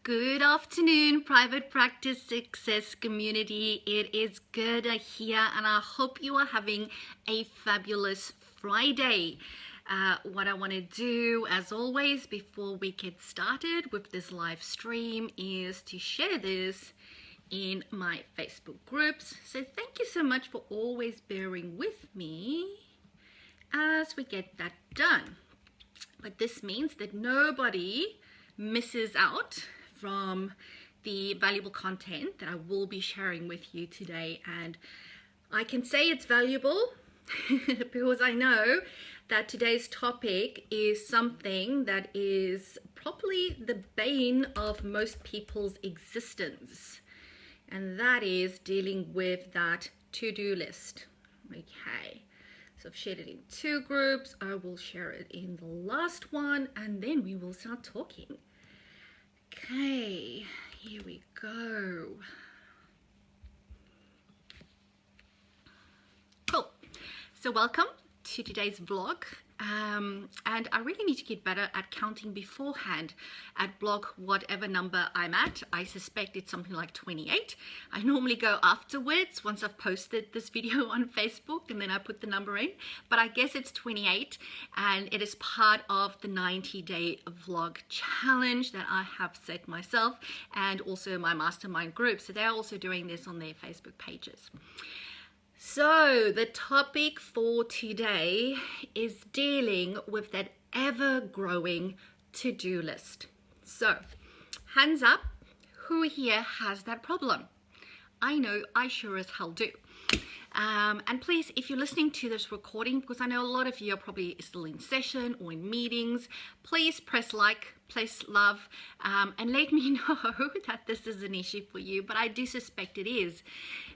Good afternoon, private practice success community. It is Gerda here, and I hope you are having a fabulous Friday. What I want to do, as always, before we get started with this live stream is to share this in my Facebook groups. So thank you so much for always bearing with me as we get that done. But this means that nobody misses out from the valuable content that I will be sharing with you today. And I can say it's valuable because I know that today's topic is something that is probably the bane of most people's existence. And that is dealing with that to-do list. Okay. So I've shared it in two groups. I will share it in the last one, and then we will start talking. Okay, here we go. Cool. So welcome to today's vlog. And I really need to get better at counting beforehand at blog whatever number I'm at. I suspect it's something like 28. I normally go afterwards once I've posted this video on Facebook, and then I put the number in, but I guess it's 28, and it is part of the 90-day vlog challenge that I have set myself and also my mastermind group. So they're also doing this on their Facebook pages. So the topic for today is dealing with that ever-growing to-do list. So hands up, who here has that problem? I know I sure as hell do. And please, if you're listening to this recording, because I know a lot of you are probably still in session or in meetings, please press like, press love, and let me know that this is an issue for you. But I do suspect it is,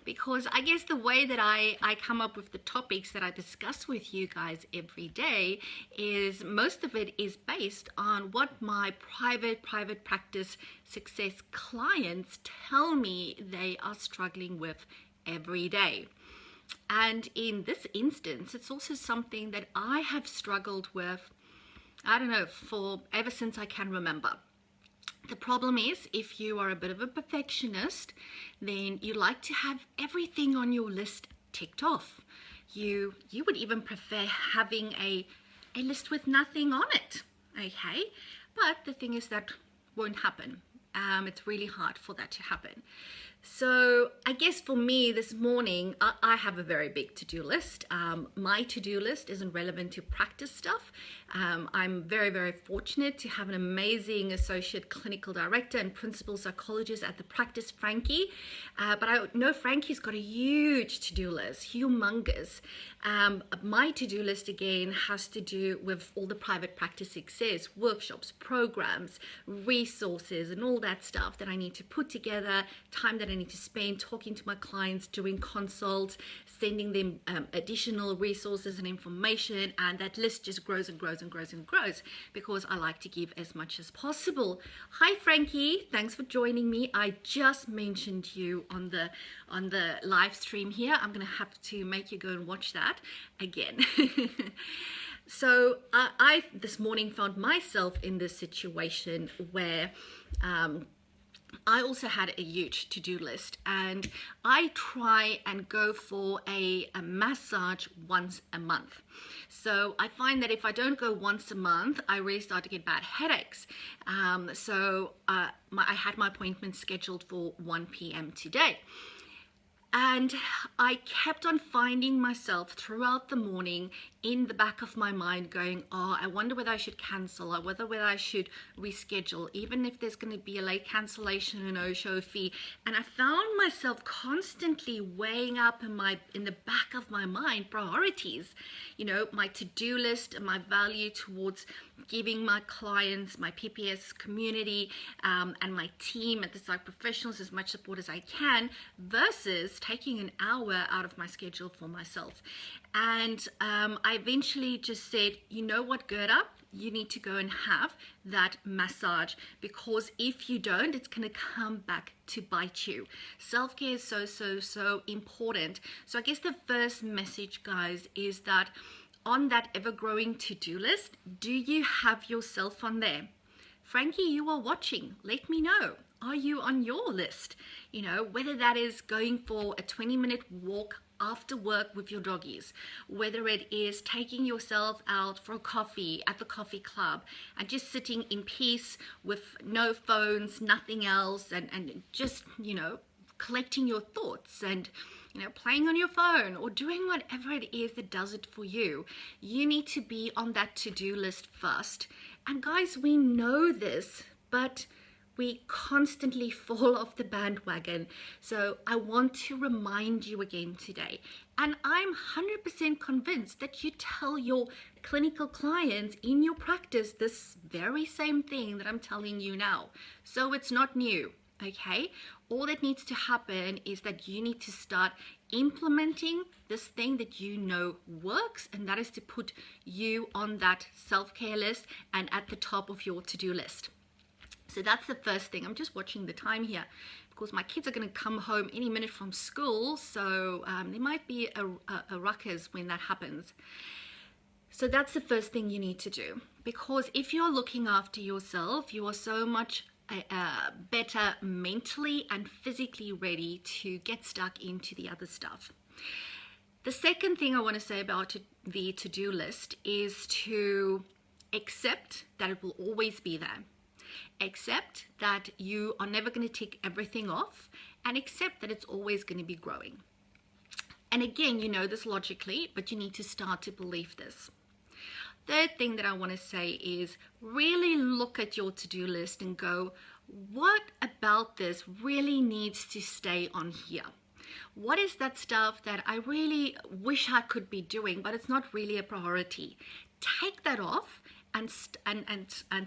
because I guess the way that I come up with the topics that I discuss with you guys every day is most of it is based on what my private practice success clients tell me they are struggling with every day. And in this instance, it's also something that I have struggled with, I don't know, for ever since I can remember. The problem is, if you are a bit of a perfectionist, then you like to have everything on your list ticked off. You would even prefer having a list with nothing on it, okay? But the thing is that won't happen. It's really hard for that to happen. So I guess for me this morning, I have a very big to-do list. My to-do list isn't relevant to practice stuff. I'm very fortunate to have an amazing associate clinical director and principal psychologist at the practice, Frankie. But I know Frankie's got a huge to-do list, humongous. My to-do list again has to do with all the private practice success, workshops, programs, resources, and all that stuff that I need to put together, time that I need to spend talking to my clients, doing consults, sending them additional resources and information, and that list just grows and grows and grows and grows because I like to give as much as possible. Hi Frankie, thanks for joining me. I just mentioned you on the live stream here. I'm gonna have to make you go and watch that again. So I this morning found myself in this situation where I also had a huge to-do list, and I try and go for a massage once a month. So I find that if I don't go once a month, I really start to get bad headaches. So I had my appointment scheduled for 1 p.m. today. And I kept on finding myself throughout the morning in the back of my mind going, oh, I wonder whether I should cancel or whether I should reschedule, even if there's going to be a late cancellation and no-show fee. And I found myself constantly weighing up in the back of my mind priorities, you know, my to-do list and my value towards giving my clients, my PPS community, and my team at the Psych Professionals as much support as I can versus taking an hour out of my schedule for myself. And I eventually just said, you know what, Gerda, you need to go and have that massage, because if you don't, it's going to come back to bite you. Self-care is so important. So I guess the first message, guys, is that on that ever-growing to-do list, do you have yourself on there? Frankie, you are watching. Let me know. Are you on your list? You know, whether that is going for a 20-minute walk after work with your doggies, whether it is taking yourself out for a coffee at the coffee club and just sitting in peace with no phones, nothing else, and just, you know, collecting your thoughts and, you know, playing on your phone or doing whatever it is that does it for you. You need to be on that to-do list first. And guys, we know this, but we constantly fall off the bandwagon. So I want to remind you again today. And I'm 100% convinced that you tell your clinical clients in your practice this very same thing that I'm telling you now. So it's not new, okay? All that needs to happen is that you need to start implementing this thing that you know works, and that is to put you on that self-care list and at the top of your to-do list. So that's the first thing. I'm just watching the time here because my kids are going to come home any minute from school, so there might be a ruckus when that happens. So that's the first thing you need to do, because if you're looking after yourself, you are so much better mentally and physically ready to get stuck into the other stuff. The second thing I want to say about the to-do list is to accept that it will always be there. Accept that you are never going to tick everything off, and accept that it's always going to be growing. And again, you know this logically, but you need to start to believe this. Third thing that I want to say is really look at your to-do list and go, what about this really needs to stay on here? What is that stuff that I really wish I could be doing, but it's not really a priority? Take that off and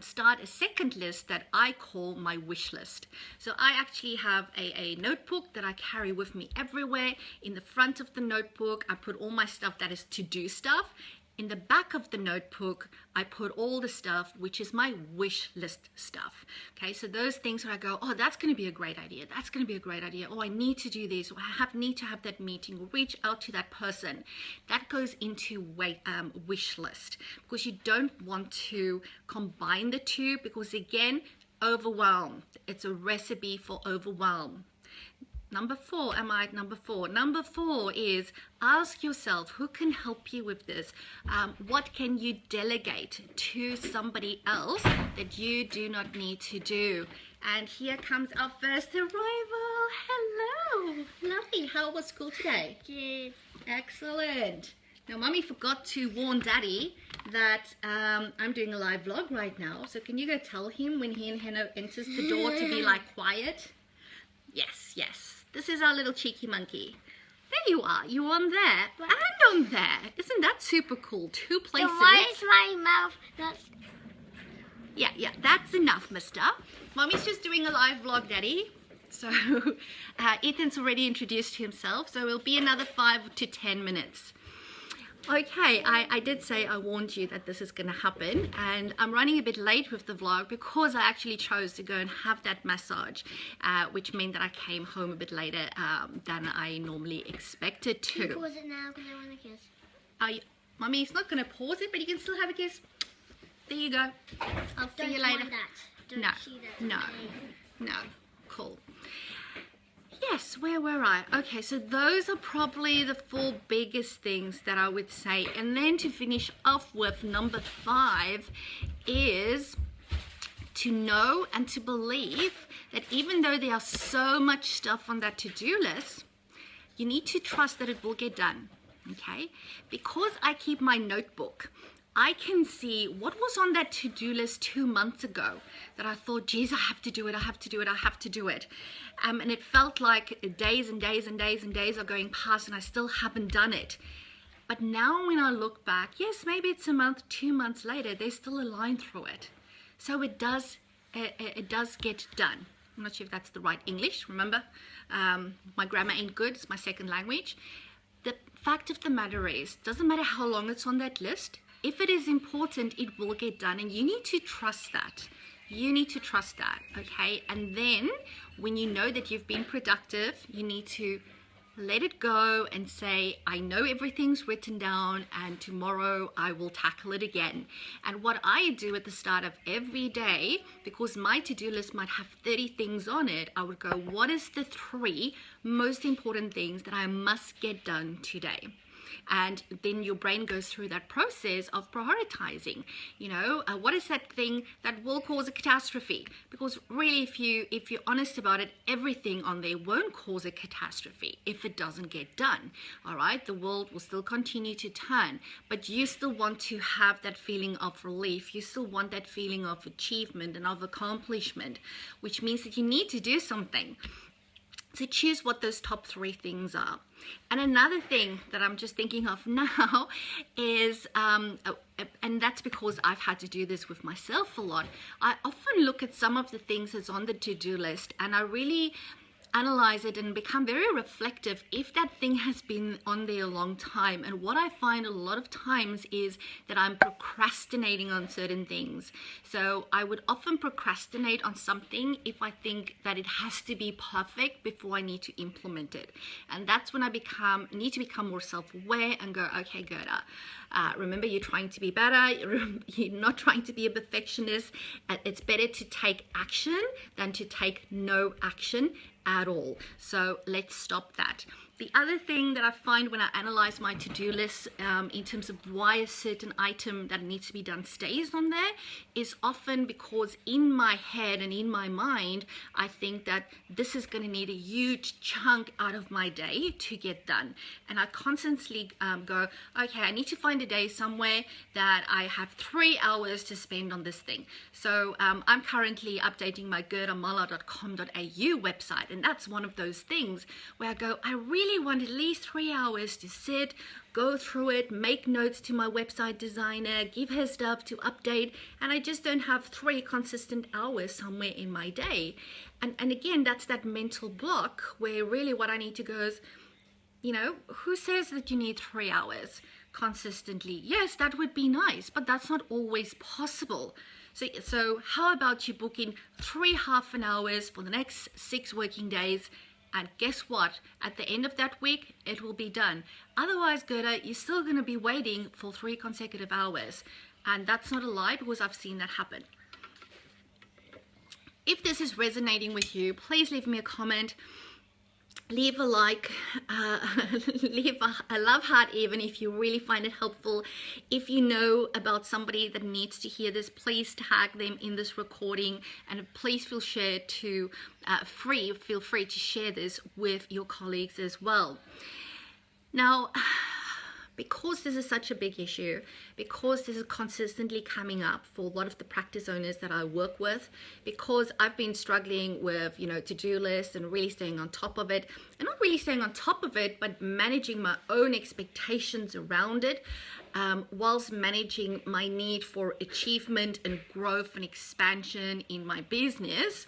start a second list that I call my wish list. So I actually have a notebook that I carry with me everywhere. In the front of the notebook, I put all my stuff that is to-do stuff. In the back of the notebook, I put all the stuff which is my wish list stuff. Okay, so those things where I go, oh, that's going to be a great idea. That's going to be a great idea. Oh, I need to do this. Or I need to have that meeting. Or reach out to that person. That goes into wish list, because you don't want to combine the two, because again, overwhelm. It's a recipe for overwhelm. Number four, am I at number four? Number four is ask yourself, who can help you with this? What can you delegate to somebody else that you do not need to do? And here comes our first arrival. Hello. Lovely. How was school today? Good. Excellent. Now, Mommy forgot to warn Daddy that I'm doing a live vlog right now. So can you go tell him when he and Hannah enters the door to be like quiet? Yes, yes. This is our little cheeky monkey. There you are. You're on there and on there. Isn't that super cool? Two places. So why is my mouth not... Yeah, that's enough, mister. Mommy's just doing a live vlog, Daddy. So Ethan's already introduced himself, so it'll be another 5 to 10 minutes. Okay, I did say I warned you that this is going to happen, and I'm running a bit late with the vlog because I actually chose to go and have that massage, which meant that I came home a bit later than I normally expected to. Can you pause it now because I want to kiss? Mommy's not going to pause it, but you can still have a kiss. There you go. I'll see you later. No, cool. Yes, where were I? Okay, so those are probably the 4 biggest things that I would say. And then to finish off with, number 5 is to know and to believe that even though there are so much stuff on that to-do list, you need to trust that it will get done, okay? Because I keep my notebook, I can see what was on that to-do list 2 months ago that I thought, geez, I have to do it, I have to do it, I have to do it. And it felt like days and days and days and days are going past and I still haven't done it. But now when I look back, yes, maybe it's a month, 2 months later, there's still a line through it. So it does get done. I'm not sure if that's the right English, remember? My grammar ain't good, it's my second language. The fact of the matter is, doesn't matter how long it's on that list, if it is important, it will get done, and you need to trust that. You need to trust that, okay? And then when you know that you've been productive, you need to let it go and say, I know everything's written down and tomorrow I will tackle it again. And what I do at the start of every day, because my to-do list might have 30 things on it, I would go, what is the 3 most important things that I must get done today? And then your brain goes through that process of prioritizing. What is that thing that will cause a catastrophe? Because really, if you're honest about it, everything on there won't cause a catastrophe if it doesn't get done. All right, the world will still continue to turn, but you still want to have that feeling of relief. You still want that feeling of achievement and of accomplishment, which means that you need to do something. So choose what those top 3 things are. And another thing that I'm just thinking of now is, and that's because I've had to do this with myself a lot, I often look at some of the things that's on the to-do list and I really analyze it and become very reflective if that thing has been on there a long time. And what I find a lot of times is that I'm procrastinating on certain things. So I would often procrastinate on something if I think that it has to be perfect before I need to implement it. And that's when I need to become more self-aware and go, okay, Gerda, remember, you're trying to be better. You're not trying to be a perfectionist. It's better to take action than to take no action at all. So let's stop that. The other thing that I find when I analyze my to-do list in terms of why a certain item that needs to be done stays on there is often because in my head and in my mind, I think that this is going to need a huge chunk out of my day to get done. And I constantly go, okay, I need to find a day somewhere that I have 3 hours to spend on this thing. So I'm currently updating my gerdamala.com.au website. And that's one of those things where I go, I really want at least 3 hours to sit, go through it, make notes to my website designer, give her stuff to update, and I just don't have 3 consistent hours somewhere in my day. And again, that's that mental block where really what I need to go is, who says that you need 3 hours consistently? Yes, that would be nice, but that's not always possible. So how about you book in 3 half an hours for the next 6 working days? And guess what? At the end of that week, it will be done. Otherwise, Gerda, you're still going to be waiting for 3 consecutive hours. And that's not a lie because I've seen that happen. If this is resonating with you, please leave me a comment. Leave a like, leave a love heart even if you really find it helpful. If you know about somebody that needs to hear this, please tag them in this recording, and please feel free to share this with your colleagues as well. Now, because this is such a big issue, because this is consistently coming up for a lot of the practice owners that I work with, because I've been struggling with, to-do lists and really staying on top of it, and not really staying on top of it, but managing my own expectations around it, whilst managing my need for achievement and growth and expansion in my business,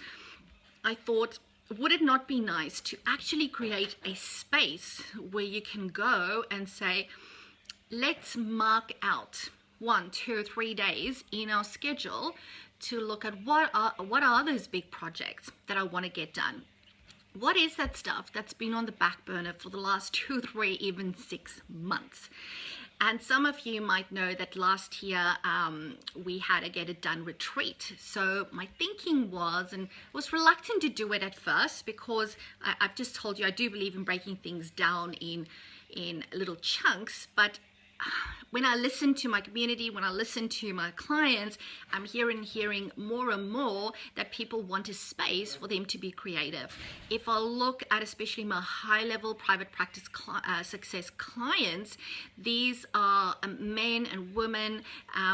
I thought, would it not be nice to actually create a space where you can go and say, let's mark out 1, 2, 3 days in our schedule to look at what are those big projects that I want to get done. What is that stuff that's been on the back burner for the last 2, 3, even 6 months? And some of you might know that last year we had a Get It Done retreat. So my thinking was, and I was reluctant to do it at first because I've just told you I do believe in breaking things down in little chunks, but when I listen to my community, when I listen to my clients, I'm hearing more and more that people want a space for them to be creative. If I look at especially my high-level private practice success clients, these are men and women,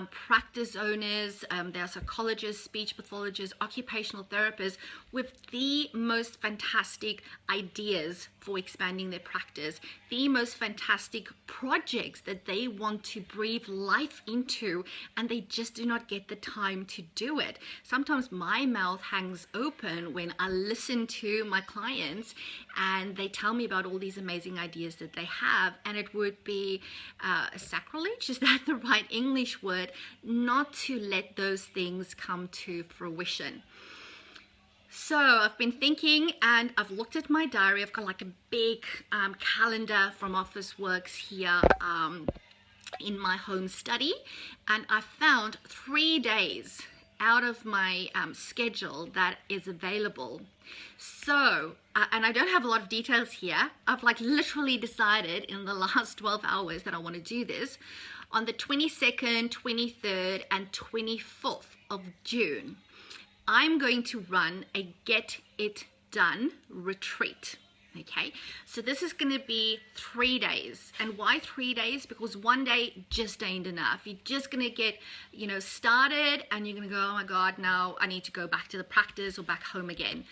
practice owners, they are psychologists, speech pathologists, occupational therapists with the most fantastic ideas for expanding their practice, the most fantastic projects that they want to breathe life into, and they just do not get the time to do it. Sometimes my mouth hangs open when I listen to my clients and they tell me about all these amazing ideas that they have, and it would be sacrilege, is that the right English word, not to let those things come to fruition. So I've been thinking, and I've looked at my diary. I've got like a big calendar from Officeworks here in my home study, and I found 3 days out of my schedule that is available. So, and I don't have a lot of details here. I've like literally decided in the last 12 hours that I want to do this on the 22nd, 23rd, and 24th of June. I'm going to run a Get It Done retreat. Okay, so this is going to be 3 days. And why 3 days? Because 1 day just ain't enough. You're just going to get, started, and you're going to go, oh my God, now I need to go back to the practice or back home again.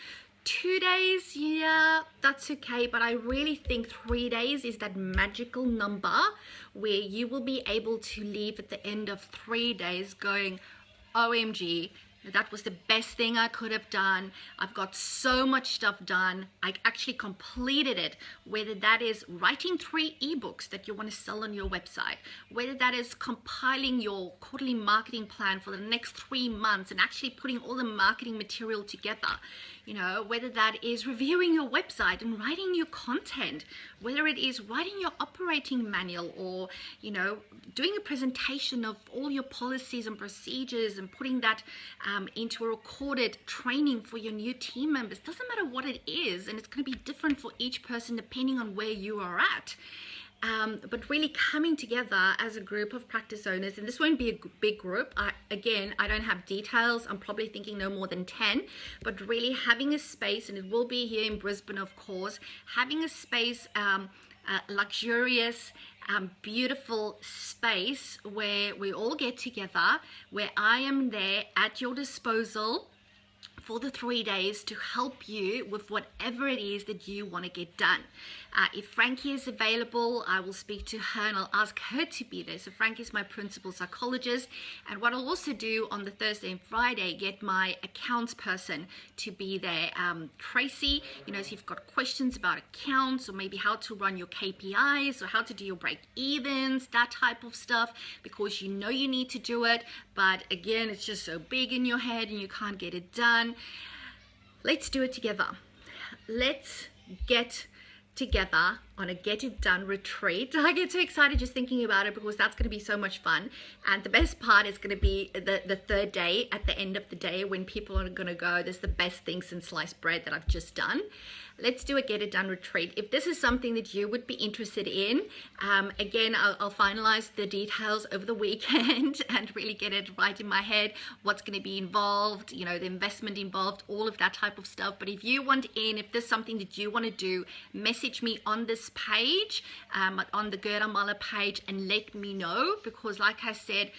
2 days, yeah, that's okay. But I really think 3 days is that magical number where you will be able to leave at the end of 3 days going, OMG, that was the best thing I could have done. I've got so much stuff done. I actually completed it, whether that is writing 3 ebooks that you want to sell on your website, whether that is compiling your quarterly marketing plan for the next 3 months and actually putting all the marketing material together, whether that is reviewing your website and writing your content, whether it is writing your operating manual or, doing a presentation of all your policies and procedures and putting that into a recorded training for your new team members. Doesn't matter what it is, and it's going to be different for each person depending on where you are at. But really coming together as a group of practice owners, and this won't be a big group. I don't have details. I'm probably thinking no more than 10, but really having a space, and it will be here in Brisbane, of course, having a space, luxurious, beautiful space where we all get together, where I am there at your disposal for the 3 days to help you with whatever it is that you want to get done. If Frankie is available, I will speak to her and I'll ask her to be there. So Frankie is my principal psychologist. And what I'll also do on the Thursday and Friday, get my accounts person to be there. Tracy, if you've got questions about accounts or maybe how to run your KPIs or how to do your break-evens, that type of stuff, because you need to do it. But again, it's just so big in your head and you can't get it done. Let's do it together. Let's get together on a Get It Done retreat. I get so excited just thinking about it because that's going to be so much fun. And the best part is going to be the third day, at the end of the day, when people are going to go, this is the best thing since sliced bread that I've just done. Let's do a Get It Done retreat. If this is something that you would be interested in, again, I'll finalize the details over the weekend and really get it right in my head, what's going to be involved, the investment involved, all of that type of stuff. But if you want in, if there's something that you want to do, message me on this page, on the Gerda Muller page, and let me know, because like I said,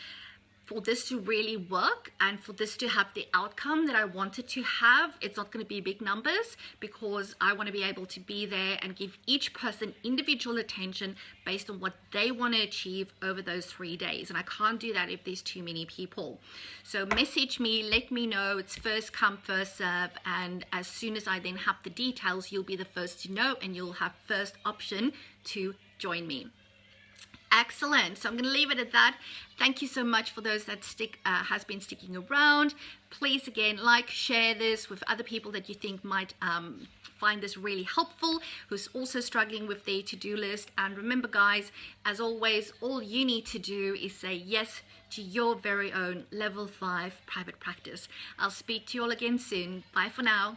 for this to really work and for this to have the outcome that I wanted to have, it's not going to be big numbers, because I want to be able to be there and give each person individual attention based on what they want to achieve over those 3 days. And I can't do that if there's too many people. So message me, let me know. It's first come, first serve. And as soon as I then have the details, you'll be the first to know and you'll have first option to join me. Excellent. So I'm going to leave it at that. Thank you so much for those that has been sticking around. Please, again, share this with other people that you think might find this really helpful, who's also struggling with their to-do list. And remember, guys, as always, all you need to do is say yes to your very own level 5 private practice. I'll speak to you all again soon. Bye for now.